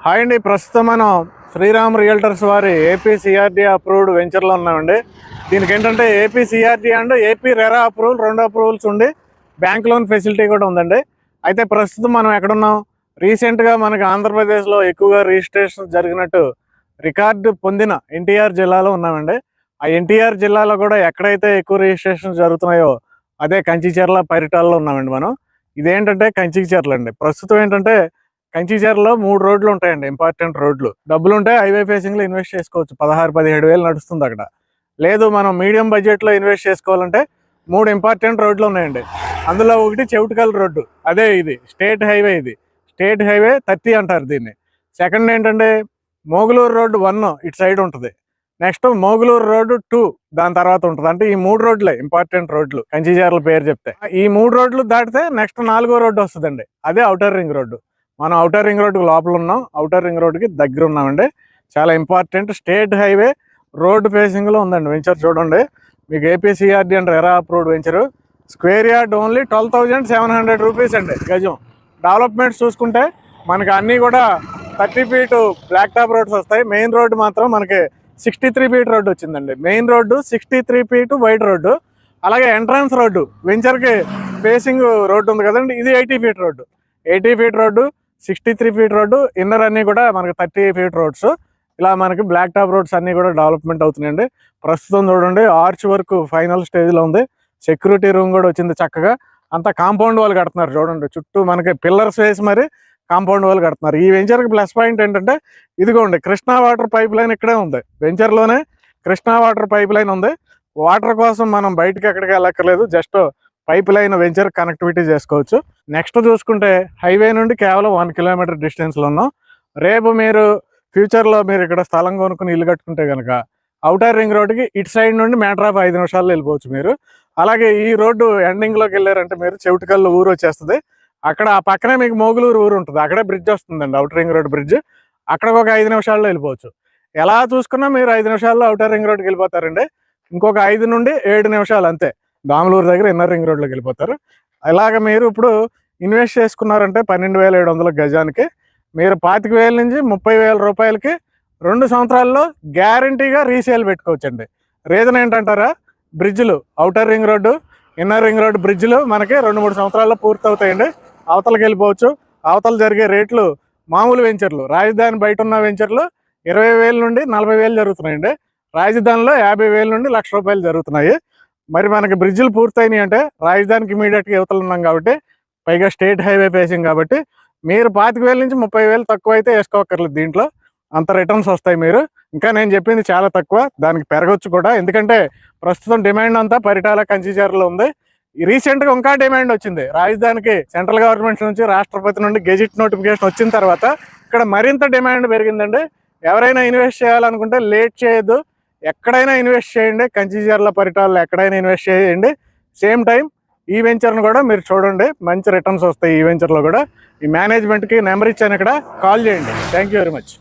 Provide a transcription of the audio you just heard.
Hi అండి. ప్రస్తుతం మనం శ్రీరామ్ రియల్టర్స్ వారి ఏపీ సిఆర్డీ అప్రూవ్డ్ వెంచర్లో ఉన్నామండి. దీనికి ఏంటంటే AP CRD and AP RERA approval, 2 approvals ఉండి బ్యాంక్ లోన్ ఫెసిలిటీ కూడా ఉందండి. అయితే ప్రస్తుతం మనం ఎక్కడున్నాం, రీసెంట్గా మనకి ఆంధ్రప్రదేశ్లో ఎక్కువగా రిజిస్ట్రేషన్ జరిగినట్టు రికార్డు పొందిన ఎన్టీఆర్ జిల్లాలో ఉన్నామండి. ఆ ఎన్టీఆర్ జిల్లాలో కూడా ఎక్కడైతే ఎక్కువ రిజిస్ట్రేషన్ జరుగుతున్నాయో అదే కంచిచర్ల, పరిటాల్లో ఉన్నామండి మనం. ఇదేంటంటే కంచిచర్ల అండి. ప్రస్తుతం ఏంటంటే కంచిచర్లలో 3 రోడ్లు ఉంటాయండి, ఇంపార్టెంట్ రోడ్లు. డబ్బులుంటే హైవే ఫేసింగ్లో ఇన్వెస్ట్ చేసుకోవచ్చు. 16-17 వేలు నడుస్తుంది అక్కడ. లేదు మనం మీడియం బడ్జెట్లో ఇన్వెస్ట్ చేసుకోవాలంటే 3 ఇంపార్టెంట్ రోడ్లు ఉన్నాయండి. అందులో ఒకటి చెవిటికల్ రోడ్డు, అదే ఇది స్టేట్ హైవే. ఇది స్టేట్ హైవే 30 అంటారు దీన్ని. సెకండ్ ఏంటంటే మోగులూరు రోడ్డు 1 ఇటు సైడ్ ఉంటుంది. నెక్స్ట్ మోగులూరు రోడ్డు 2 దాని తర్వాత ఉంటుంది. అంటే ఈ 3 రోడ్లే ఇంపార్టెంట్ రోడ్లు కంచిచర్ల పేరు చెప్తే. ఈ 3 రోడ్లు దాటితే నెక్స్ట్ 4వ రోడ్డు వస్తుందండి, అదే ఔటర్ రింగ్ రోడ్డు. మనం ఔటర్ రింగ్ రోడ్డుకి లోపల ఉన్నాం, ఔటర్ రింగ్ రోడ్డుకి దగ్గర ఉన్నామండి. చాలా ఇంపార్టెంట్ స్టేట్ హైవే రోడ్డు ఫేసింగ్లో ఉందండి వెంచర్. చూడండి, మీకు AP CRD and RERA approved venture. Square yard only 12,700 rupees అండి గజం. డెవలప్మెంట్స్ చూసుకుంటే మనకి అన్నీ కూడా 30 ఫీట్ బ్లాక్ టాప్ రోడ్స్ వస్తాయి. మెయిన్ రోడ్డు మాత్రం మనకి 63 ఫీట్ రోడ్డు వచ్చిందండి. Main road 63 feet wide road. అలాగే ఎంట్రన్స్ రోడ్డు వెంచర్కి ఫేసింగ్ రోడ్డు ఉంది కదండి, ఇది 80 feet road. 80 feet road, 63 feet road, inner అన్నీ కూడా మనకి 30 ఫీట్ రోడ్స్. ఇలా మనకి బ్లాక్ టాప్ రోడ్స్ అన్నీ కూడా డెవలప్మెంట్ అవుతున్నాయండి. ప్రస్తుతం చూడండి ఆర్చ్ వర్క్ ఫైనల్ స్టేజ్లో ఉంది. సెక్యూరిటీ రూమ్ కూడా వచ్చింది చక్కగా. అంతా కాంపౌండ్ వాల్ కడుతున్నారు చూడండి, చుట్టూ మనకి పిల్లర్స్ వేసి మరి కాంపౌండ్ వాల్ కడుతున్నారు. ఈ వెంచర్కి ప్లస్ పాయింట్ ఏంటంటే ఇదిగోండి, కృష్ణా వాటర్ పైప్ లైన్ ఇక్కడే ఉంది. వెంచర్లోనే కృష్ణా వాటర్ పైప్ లైన్ ఉంది. వాటర్ కోసం మనం బయటకి ఎక్కడికి వెళ్ళక్కర్లేదు, just pipe line venture connectivity చేసుకోవచ్చు. నెక్స్ట్ చూసుకుంటే హైవే నుండి కేవలం 1 కిలోమీటర్ డిస్టెన్స్లో ఉన్నాం. రేపు మీరు ఫ్యూచర్లో మీరు ఇక్కడ స్థలం కొనుక్కుని ఇల్లు కట్టుకుంటే కనుక ఔటర్ రింగ్ రోడ్డుకి ఇటు సైడ్ నుండి మ్యాటర్ ఆఫ్ 5 నిమిషాల్లో వెళ్ళిపోవచ్చు మీరు. అలాగే ఈ రోడ్డు ఎండింగ్లోకి వెళ్ళారంటే మీరు చెవిటికల్లు ఊరు వచ్చేస్తుంది. అక్కడ ఆ పక్కనే మీకు మోగులూరు ఊరు ఉంటుంది, అక్కడే బ్రిడ్జ్ వస్తుందండి, ఔటర్ రింగ్ రోడ్ బ్రిడ్జ్. అక్కడికి ఒక 5 నిమిషాల్లో వెళ్ళిపోవచ్చు. ఎలా చూసుకున్నా మీరు 5 నిమిషాల్లో ఔటర్ రింగ్ రోడ్కి వెళ్ళిపోతారండి. ఇంకొక 5 నుండి 7 నిమిషాలు అంతే దాములూరు దగ్గర ఇన్నర్ రింగ్ రోడ్లోకి వెళ్ళిపోతారు. అలాగ మీరు ఇప్పుడు ఇన్వెస్ట్ చేసుకున్నారంటే 12,700 గజానికి మీరు 25,000 నుంచి 30,000 రూపాయలకి 2 సంవత్సరాల్లో గ్యారంటీగా రీసేల్ పెట్టుకోవచ్చండి. రీజన్ ఏంటంటారా, బ్రిడ్జ్లు outer ring road, inner ring road బ్రిడ్జ్లు మనకి 2-3 సంవత్సరాల్లో పూర్తవుతాయండి. అవతలకి వెళ్ళిపోవచ్చు. అవతల జరిగే రేట్లు మామూలు వెంచర్లు, రాజధాని బయట ఉన్న వెంచర్లు 20,000 నుండి 40,000 జరుగుతున్నాయండి. రాజధానిలో 50,000 నుండి 1,00,000 రూపాయలు జరుగుతున్నాయి. మరి మనకి బ్రిడ్జ్లు పూర్తయినాయి అంటే రాజధానికి ఇమీడియట్గా యువతలు ఉన్నాం కాబట్టి, పైగా స్టేట్ హైవే ఫేసింగ్ కాబట్టి మీరు 25,000 నుంచి 30,000 తక్కువ అయితే వేసుకోకర్లేదు. దీంట్లో అంత రిటర్న్స్ వస్తాయి. మీరు ఇంకా నేను చెప్పింది చాలా తక్కువ, దానికి పెరగచ్చు కూడా. ఎందుకంటే ప్రస్తుతం డిమాండ్ అంతా పరిటాల కంచిచర్లో ఉంది. రీసెంట్గా ఇంకా డిమాండ్ వచ్చింది. రాజధానికి సెంట్రల్ గవర్నమెంట్ నుంచి, రాష్ట్రపతి నుండి గెజిట్ నోటిఫికేషన్ వచ్చిన తర్వాత ఇక్కడ మరింత డిమాండ్ పెరిగిందండి. ఎవరైనా ఇన్వెస్ట్ చేయాలనుకుంటే లేట్ చేయొద్దు, ఎక్కడైనా ఇన్వెస్ట్ చేయండి. కంచిచర్ల, పరిటాల్లో ఎక్కడైనా ఇన్వెస్ట్ చేయండి. సేమ్ టైం ఈ వెంచర్ను కూడా మీరు చూడండి, మంచి రిటర్న్స్ వస్తాయి ఈ వెంచర్లో కూడా. ఈ మేనేజ్మెంట్కి నెంబర్ ఇచ్చాను, ఇక్కడ కాల్ చేయండి. Thank you very much.